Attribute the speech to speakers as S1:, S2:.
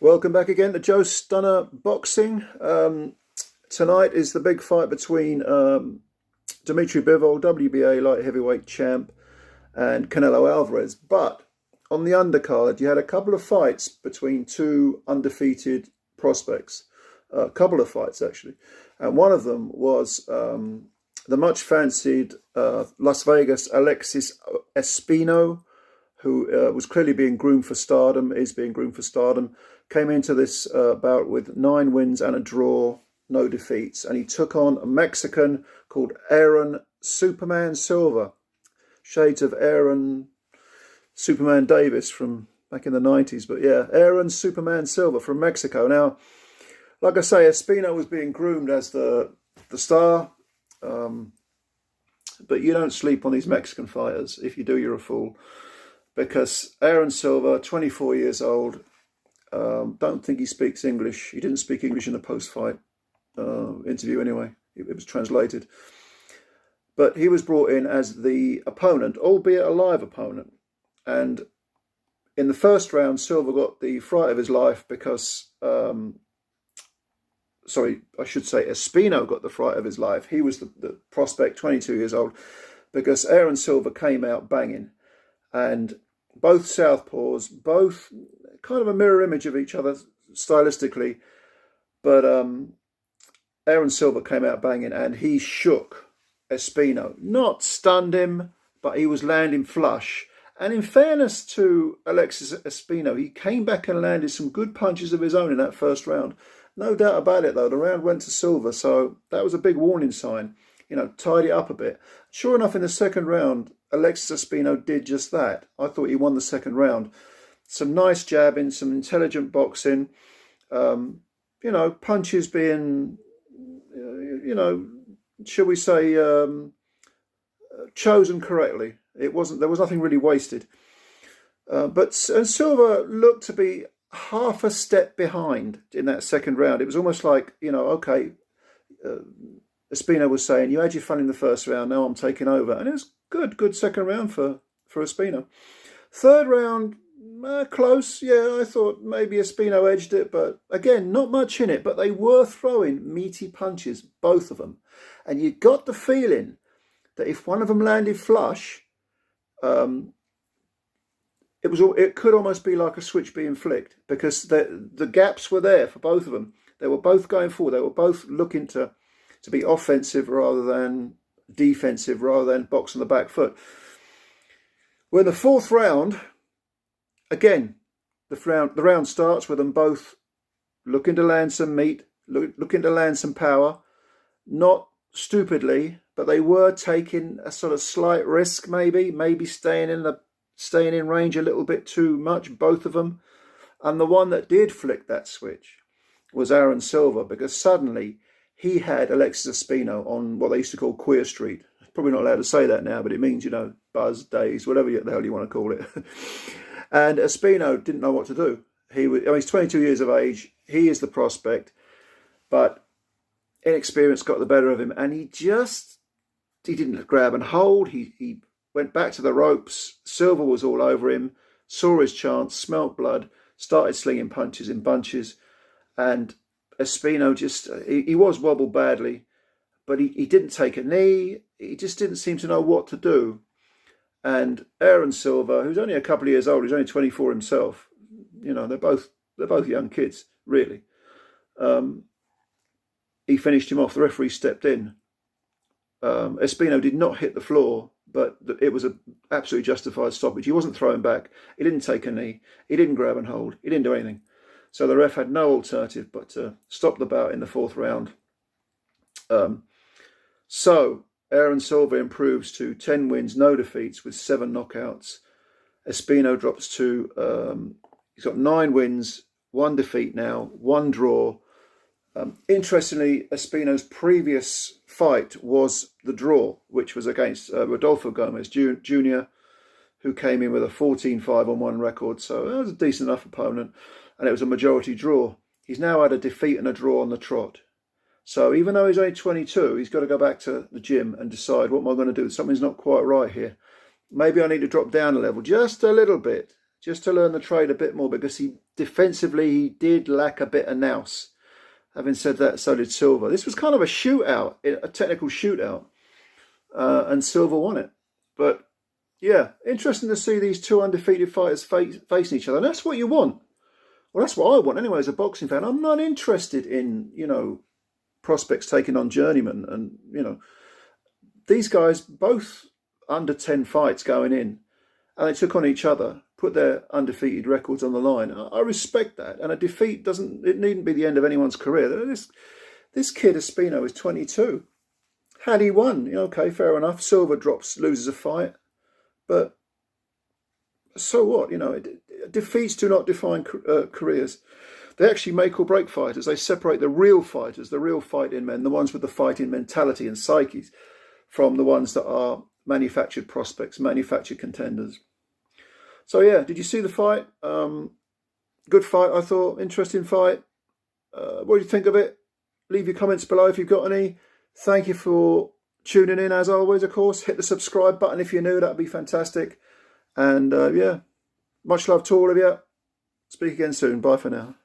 S1: Welcome back again to Joe Stunner Boxing. Tonight is the big fight between Dimitri Bivol, WBA light heavyweight champ, and Canelo Alvarez. But on the undercard, you had a couple of fights between two undefeated prospects. A couple of fights, actually. And one of them was the much fancied Las Vegas Alexis Espino, who was clearly being groomed for stardom, is being groomed for stardom, came into this bout with 9 wins and a draw, no defeats. And he took on a Mexican called Aaron Superman Silva. Shades of Aaron Superman Davis from back in the 90s. But yeah, Aaron Superman Silva from Mexico. Now, like I say, Espino was being groomed as the star. But you don't sleep on these Mexican fighters. If you do, you're a fool. Because Aaron Silva, 24 years old, don't think he speaks English. He didn't speak English in the post-fight interview anyway. It was translated. But he was brought in as the opponent, albeit a live opponent. And in the first round, Silva got the fright of his life because, Espino got the fright of his life. He was the prospect, 22 years old, because Aaron Silva came out banging. And both southpaws, both kind of a mirror image of each other stylistically. But Aaron Silva came out banging and he shook Espino. Not stunned him, but he was landing flush. And in fairness to Alexis Espino, he came back and landed some good punches of his own in that first round. No doubt about it, though. The round went to Silva, so that was a big warning sign. You know, tied it up a bit. Sure enough, in the second round, Alexis Espino did just that. I thought he won the second round. Some nice jabbing, some intelligent boxing. Punches being, shall we say, chosen correctly. There was nothing really wasted. But Silva looked to be half a step behind in that second round. It was almost like, Espino was saying, you had your fun in the first round, now I'm taking over. And it was good second round for Espino. Third round, close. Yeah, I thought maybe Espino edged it, but again, not much in it. But they were throwing meaty punches, both of them. And you got the feeling that if one of them landed flush, it could almost be like a switch being flicked, because the gaps were there for both of them. They were both going forward. They were both looking to be offensive rather than defensive, rather than box on the back foot. Well, in the fourth round, again, the round starts with them both looking to land some meat, looking to land some power. Not stupidly, but they were taking a sort of slight risk, maybe staying in range a little bit too much, both of them. And the one that did flick that switch was Aaron Silva, because suddenly he had Alexis Espino on what they used to call Queer Street. Probably not allowed to say that now, but it means, buzz, days, whatever the hell you want to call it. And Espino didn't know what to do. He's 22 years of age. He is the prospect, but inexperience got the better of him. And he didn't grab and hold. He went back to the ropes. Silva was all over him, saw his chance, smelt blood, started slinging punches in bunches. And Espino he was wobbled badly, but he didn't take a knee. He just didn't seem to know what to do. And Aaron Silva, who's only a couple of years old, he's only 24 himself. They're both young kids, really. He finished him off. The referee stepped in. Espino did not hit the floor, but it was an absolutely justified stoppage. He wasn't thrown back. He didn't take a knee. He didn't grab and hold. He didn't do anything. So the ref had no alternative but to stop the bout in the fourth round. So Aaron Silva improves to 10 wins, no defeats, with 7 knockouts. Espino drops to, he's got 9 wins, 1 defeat now, 1 draw. Interestingly, Espino's previous fight was the draw, which was against Rodolfo Gomez Jr., who came in with a 14-5-1 record. So that was a decent enough opponent. And it was a majority draw. He's now had a defeat and a draw on the trot. So even though he's only 22, he's got to go back to the gym and decide, what am I going to do? Something's not quite right here. Maybe I need to drop down a level, just a little bit, just to learn the trade a bit more, because he did lack a bit of nous. Having said that, so did Silva. This was kind of a shootout, a technical shootout, and Silva won it. But yeah, interesting to see these two undefeated fighters facing each other. And that's what you want. Well, that's what I want anyway as a boxing fan. I'm not interested in, prospects taking on journeymen. And, these guys, both under 10 fights going in, and they took on each other, put their undefeated records on the line. I respect that. And a defeat needn't be the end of anyone's career. This kid, Espino, is 22. Had he won, okay, fair enough. Silva loses a fight. But so what? Defeats do not define careers. They actually make or break fighters. They separate the real fighters, the real fighting men, the ones with the fighting mentality and psyches, from the ones that are manufactured prospects, manufactured contenders. So yeah, did you see the fight? Good fight, I thought. Interesting fight. What do you think of it? Leave your comments below if you've got any. Thank you for tuning in, as always, of course. Hit the subscribe button if you're new. That'd be fantastic. And yeah, much love to all of you. Speak again soon. Bye for now.